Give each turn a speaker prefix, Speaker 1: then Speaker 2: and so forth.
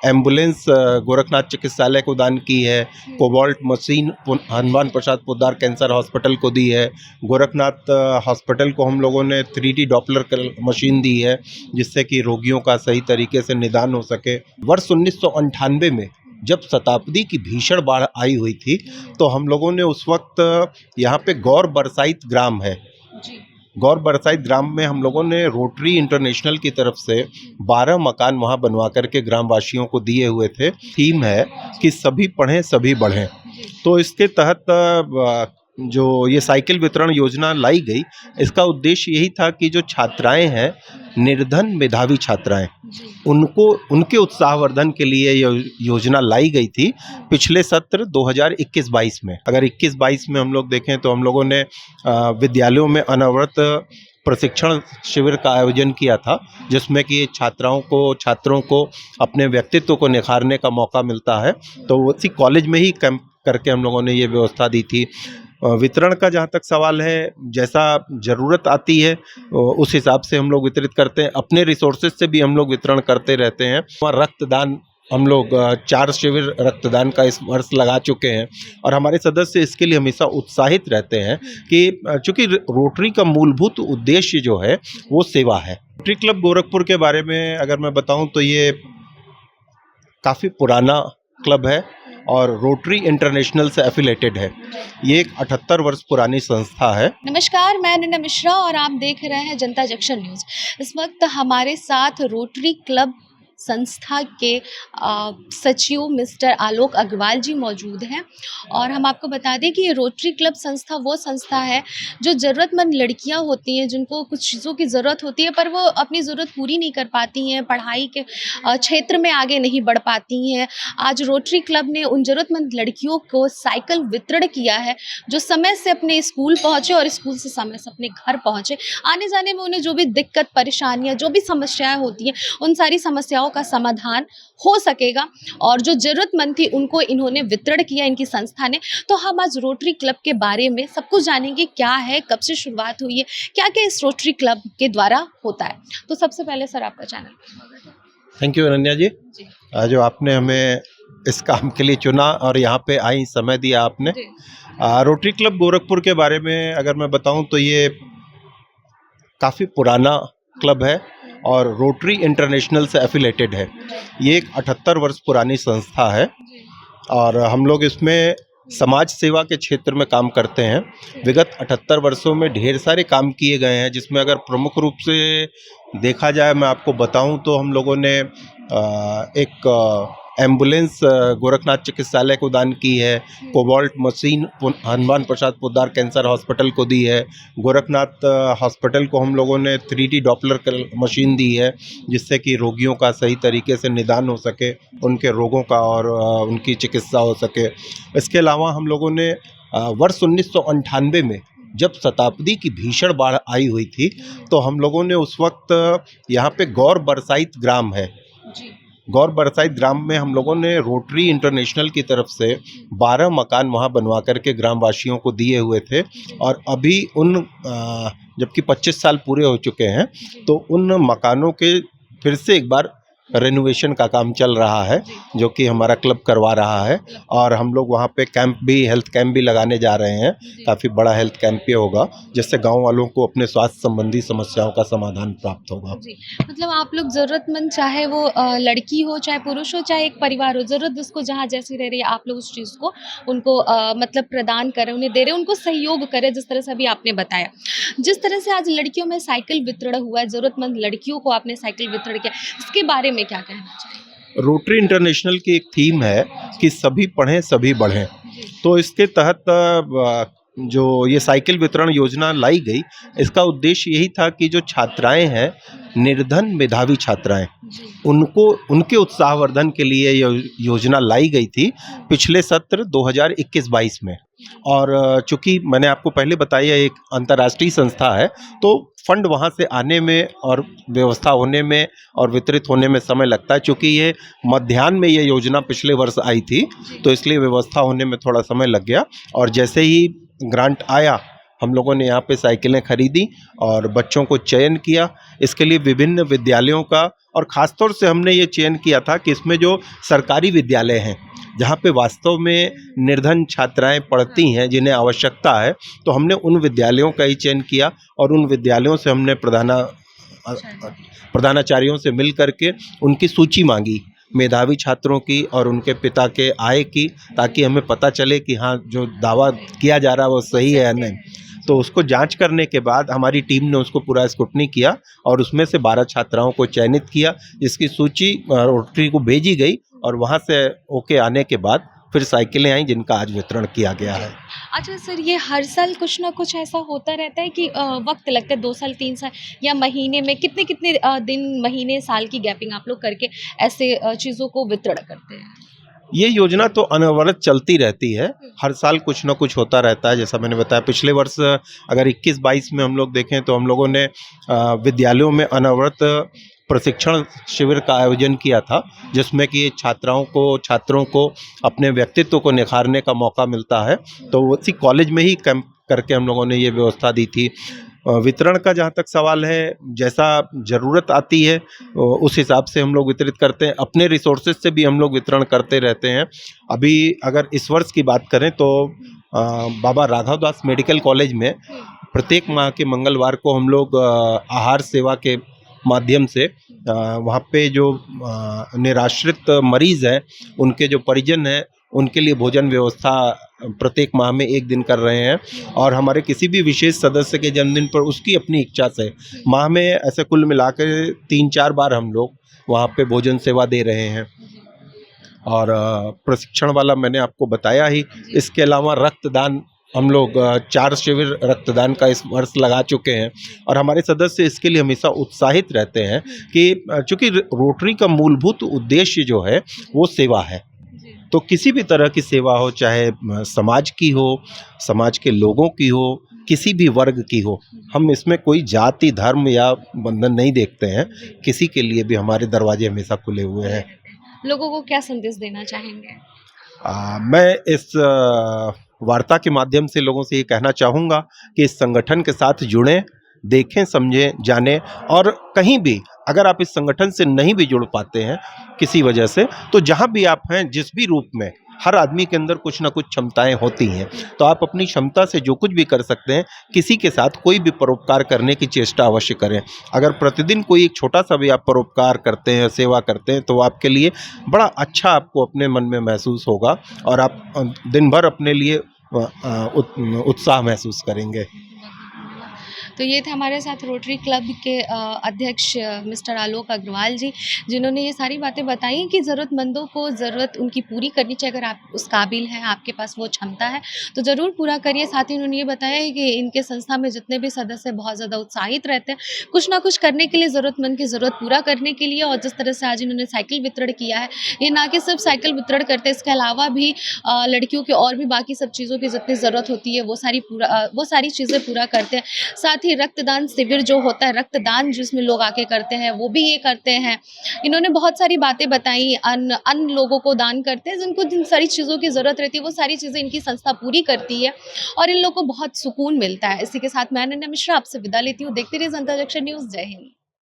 Speaker 1: Ambulance Gorakhnath चिकित्सालय को दान की है, cobalt machine Hanuman Prasad Poddar cancer hospital को दी है, गोरखनाथ हॉस्पिटल को हम लोगों ने 3D डॉपलर मशीन दी है जिससे कि रोगियों का सही तरीके से निदान हो सके। वर्ष 1998 में जब शताब्दी की भीषण बाढ़ आई हुई थी तो हम लोगों ने उस वक्त यहाँ पे गौर बरसाइत ग्राम है, गौर बरसाइत ग्राम में हम लोगों ने रोटरी इंटरनेशनल की तरफ से 12 मकान वहाँ बनवा करके ग्रामवासियों को दिए हुए थे। थीम है कि सभी पढ़ें सभी बढ़ें। तो इसके तहत जो ये साइकिल वितरण योजना लाई गई, इसका उद्देश्य यही था कि जो छात्राएं हैं, निर्धन मेधावी छात्राएं, उनको उनके उत्साहवर्धन के लिए ये योजना लाई गई थी पिछले सत्र 2021-22 में। अगर 21-22 में हम लोग देखें तो हम लोगों ने विद्यालयों में अनवरत प्रशिक्षण शिविर का आयोजन किया था जिसमें कि छात्रों को अपने व्यक्तित्व को निखारने का मौका मिलता है। तो उसी कॉलेज में ही कैंप करके हम लोगों ने ये व्यवस्था दी थी। वितरण का जहाँ तक सवाल है, जैसा ज़रूरत आती है उस हिसाब से हम लोग वितरित करते हैं। अपने रिसोर्सेज से भी हम लोग वितरण करते रहते हैं। और रक्तदान हम लोग 4 शिविर रक्तदान का इस वर्ष लगा चुके हैं और हमारे सदस्य इसके लिए हमेशा उत्साहित रहते हैं कि चूँकि रोटरी का मूलभूत उद्देश्य जो है वो सेवा है। रोटरी क्लब गोरखपुर के बारे में अगर मैं बताऊं तो ये काफ़ी पुराना क्लब है और रोटरी इंटरनेशनल से एफिलेटेड है। ये एक 78 वर्ष पुरानी संस्था है।
Speaker 2: नमस्कार, मैं नन्ना मिश्रा और आप देख रहे हैं जनता जंक्शन न्यूज़। इस वक्त हमारे साथ रोटरी क्लब संस्था के सचिव मिस्टर आलोक अग्रवाल जी मौजूद हैं और हम आपको बता दें कि ये रोटरी क्लब संस्था वो संस्था है जो ज़रूरतमंद लड़कियां होती हैं जिनको कुछ चीज़ों की ज़रूरत होती है पर वो अपनी ज़रूरत पूरी नहीं कर पाती हैं, पढ़ाई के क्षेत्र में आगे नहीं बढ़ पाती हैं। आज रोटरी क्लब ने उन ज़रूरतमंद लड़कियों को साइकिल वितरण किया है जो समय से अपने स्कूल पहुँचे और स्कूल से समय से अपने घर पहुँचे। आने जाने में उन्हें जो भी दिक्कत परेशानियाँ जो भी समस्याएँ होती हैं उन सारी समस्याओं का समाधान हो सकेगा और जो जरूरतमंद थी उनको इन्होंने वितरण किया इनकी संस्था ने। तो हम आज रोटरी क्लब के बारे में सब कुछ जानेंगे, क्या है, कब से शुरुआत हुई है, क्या क्या इस रोटरी क्लब के द्वारा होता है। तो सबसे पहले सर आपका चैनल।
Speaker 1: थैंक यू अनन्या जी, जो आपने हमें इस काम के लिए चुना और यहाँ पे आई, समय दिया आपने। रोटरी क्लब गोरखपुर के बारे में अगर मैं बताऊं तो ये काफ़ी पुराना क्लब है और रोटरी इंटरनेशनल से एफिलेटेड है। ये एक 78 वर्ष पुरानी संस्था है और हम लोग इसमें समाज सेवा के क्षेत्र में काम करते हैं। विगत 78 वर्षों में ढेर सारे काम किए गए हैं जिसमें अगर प्रमुख रूप से देखा जाए, मैं आपको बताऊं तो हम लोगों ने एक एम्बुलेंस गोरखनाथ चिकित्सालय को दान की है, cobalt machine Hanuman Prasad Poddar cancer hospital को दी है, गोरखनाथ हॉस्पिटल को हम लोगों ने 3D डॉपलर मशीन दी है जिससे कि रोगियों का सही तरीके से निदान हो सके, उनके रोगों का और उनकी चिकित्सा हो सके। इसके अलावा हम लोगों ने वर्ष 1998 में जब शताब्दी की भीषण बाढ़ आई हुई थी तो हम लोगों ने उस वक्त यहाँ पे गौर बरसाइत ग्राम है, गौर बरसाइत ग्राम में हम लोगों ने रोटरी इंटरनेशनल की तरफ से 12 मकान वहाँ बनवा करके ग्रामवासियों को दिए हुए थे और अभी जबकि 25 साल पूरे हो चुके हैं तो उन मकानों के फिर से एक बार रेनोवेशन का काम चल रहा है जो कि हमारा क्लब करवा रहा है और हम लोग वहाँ पे कैंप भी, हेल्थ कैंप भी लगाने जा रहे हैं। काफ़ी बड़ा हेल्थ कैंप ये होगा जिससे गांव वालों को अपने स्वास्थ्य संबंधी समस्याओं का समाधान प्राप्त होगा।
Speaker 2: मतलब आप लोग ज़रूरतमंद, चाहे वो लड़की हो, चाहे पुरुष हो, चाहे एक परिवार हो, ज़रूरत उसको जहाँ जैसी रह रही है आप लोग उस चीज़ को उनको मतलब प्रदान करें, उन्हें दे रहे, उनको सहयोग करें। जिस तरह से अभी आपने बताया, जिस तरह से आज लड़कियों में साइकिल वितरण हुआ है, ज़रूरतमंद लड़कियों को आपने साइकिल वितरण किया, इसके बारे में क्या कहना चाहिए?
Speaker 1: रोटरी इंटरनेशनल की एक थीम है कि सभी पढ़ें सभी बढ़ें। तो इसके तहत जो ये साइकिल वितरण योजना लाई गई, इसका उद्देश्य यही था कि जो छात्राएं हैं, निर्धन मेधावी छात्राएं, उनको उनके उत्साहवर्धन के लिए ये योजना लाई गई थी पिछले सत्र 2021-22 में। और चूँकि मैंने आपको पहले बताया एक अंतर्राष्ट्रीय संस्था है तो फंड वहाँ से आने में और व्यवस्था होने में और वितरित होने में समय लगता है। चूँकि ये मध्याह्न में ये योजना पिछले वर्ष आई थी तो इसलिए व्यवस्था होने में थोड़ा समय लग गया और जैसे ही ग्रांट आया हम लोगों ने यहाँ पे साइकिलें खरीदी और बच्चों को चयन किया। इसके लिए विभिन्न विद्यालयों का और ख़ासतौर से हमने ये चयन किया था कि इसमें जो सरकारी विद्यालय हैं, जहाँ पे वास्तव में निर्धन छात्राएं पढ़ती हैं, जिन्हें आवश्यकता है, तो हमने उन विद्यालयों का ही चयन किया और उन विद्यालयों से हमने प्रधानाचार्यों से मिल करके उनकी सूची मांगी, मेधावी छात्रों की और उनके पिता के आय की, ताकि हमें पता चले कि हाँ, जो दावा किया जा रहा है वो सही है या नहीं। तो उसको जांच करने के बाद हमारी टीम ने उसको पूरा स्क्रूटनी किया और उसमें से 12 छात्राओं को चयनित किया, जिसकी सूची रोटरी को भेजी गई और वहाँ से ओके आने के बाद फिर साइकिलें आई, जिनका आज वितरण किया गया है।
Speaker 2: अच्छा सर, ये हर साल कुछ ना कुछ ऐसा होता रहता है कि वक्त लगता है 2 साल 3 साल या महीने में कितने कितने दिन, महीने, साल की गैपिंग आप लोग करके ऐसे चीज़ों को वितरण करते हैं?
Speaker 1: ये योजना तो अनवरत चलती रहती है, हर साल कुछ ना कुछ होता रहता है। जैसा मैंने बताया, पिछले वर्ष अगर 21-22 में हम लोग देखें तो हम लोगों ने विद्यालयों में अनवरत प्रशिक्षण शिविर का आयोजन किया था, जिसमें कि छात्रों को अपने व्यक्तित्व को निखारने का मौका मिलता है। तो उसी कॉलेज में ही कैंप करके हम लोगों ने ये व्यवस्था दी थी। वितरण का जहाँ तक सवाल है, जैसा ज़रूरत आती है उस हिसाब से हम लोग वितरित करते हैं। अपने रिसोर्सेज से भी हम लोग वितरण करते रहते हैं। अभी अगर इस वर्ष की बात करें तो बाबा राघव दास मेडिकल कॉलेज में प्रत्येक माह के मंगलवार को हम लोग आहार सेवा के माध्यम से वहाँ पे जो निराश्रित मरीज़ हैं, उनके जो परिजन हैं, उनके लिए भोजन व्यवस्था प्रत्येक माह में 1 दिन कर रहे हैं। और हमारे किसी भी विशेष सदस्य के जन्मदिन पर उसकी अपनी इच्छा से माह में ऐसे कुल मिलाकर 3-4 बार हम लोग वहाँ पे भोजन सेवा दे रहे हैं। और प्रशिक्षण वाला मैंने आपको बताया ही। इसके अलावा रक्तदान हम लोग 4 शिविर रक्तदान का इस वर्ष लगा चुके हैं और हमारे सदस्य इसके लिए हमेशा उत्साहित रहते हैं कि चूँकि रोटरी का मूलभूत उद्देश्य जो है वो सेवा है। तो किसी भी तरह की सेवा हो, चाहे समाज की हो, समाज के लोगों की हो, किसी भी वर्ग की हो, हम इसमें कोई जाति, धर्म या बंधन नहीं देखते हैं। किसी के लिए भी हमारे दरवाजे हमेशा खुले हुए हैं।
Speaker 2: लोगों को क्या संदेश देना चाहेंगे?
Speaker 1: मैं इस वार्ता के माध्यम से लोगों से ये कहना चाहूँगा कि इस संगठन के साथ जुड़ें, देखें, समझें, जानें। और कहीं भी अगर आप इस संगठन से नहीं भी जुड़ पाते हैं किसी वजह से, तो जहाँ भी आप हैं, जिस भी रूप में, हर आदमी के अंदर कुछ ना कुछ क्षमताएं होती हैं। तो आप अपनी क्षमता से जो कुछ भी कर सकते हैं, किसी के साथ कोई भी परोपकार करने की चेष्टा अवश्य करें। अगर प्रतिदिन कोई एक छोटा सा भी आप परोपकार करते हैं, सेवा करते हैं, तो आपके लिए बड़ा अच्छा आपको अपने मन में महसूस होगा और आप दिन भर अपने लिए उत्साह महसूस करेंगे।
Speaker 2: तो ये थे हमारे साथ रोटरी क्लब के अध्यक्ष मिस्टर आलोक अग्रवाल जी, जिन्होंने ये सारी बातें बताई कि ज़रूरतमंदों को ज़रूरत उनकी पूरी करनी चाहिए। अगर आप उस काबिल हैं, आपके पास वो क्षमता है, तो ज़रूर पूरा करिए। साथ ही उन्होंने ये बताया है कि इनके संस्था में जितने भी सदस्य बहुत ज़्यादा उत्साहित रहते हैं कुछ ना कुछ करने के लिए, ज़रूरतमंद की ज़रूरत पूरा करने के लिए। और जिस तरह से आज इन्होंने साइकिल वितरण किया है, ये ना कि सिर्फ साइकिल वितरण करते हैं, इसके अलावा भी लड़कियों के और भी बाकी सब चीज़ों की जितनी ज़रूरत होती है वो सारी चीज़ें पूरा करते हैं। साथ ही रक्तदान शिविर जो होता है, रक्तदान जिसमें लोग आके करते हैं, वो भी ये करते हैं। इन्होंने बहुत सारी बातें बताई, अन्य लोगों को दान करते हैं, जिनको जिन सारी चीज़ों की ज़रूरत रहती है वो सारी चीज़ें इनकी संस्था पूरी करती है और इन लोगों को बहुत सुकून मिलता है। इसी के साथ मैं अनन्या मिश्रा आपसे विदा लेती हूँ। देखते रहिए जनता जंक्शन न्यूज़। जय हिंद।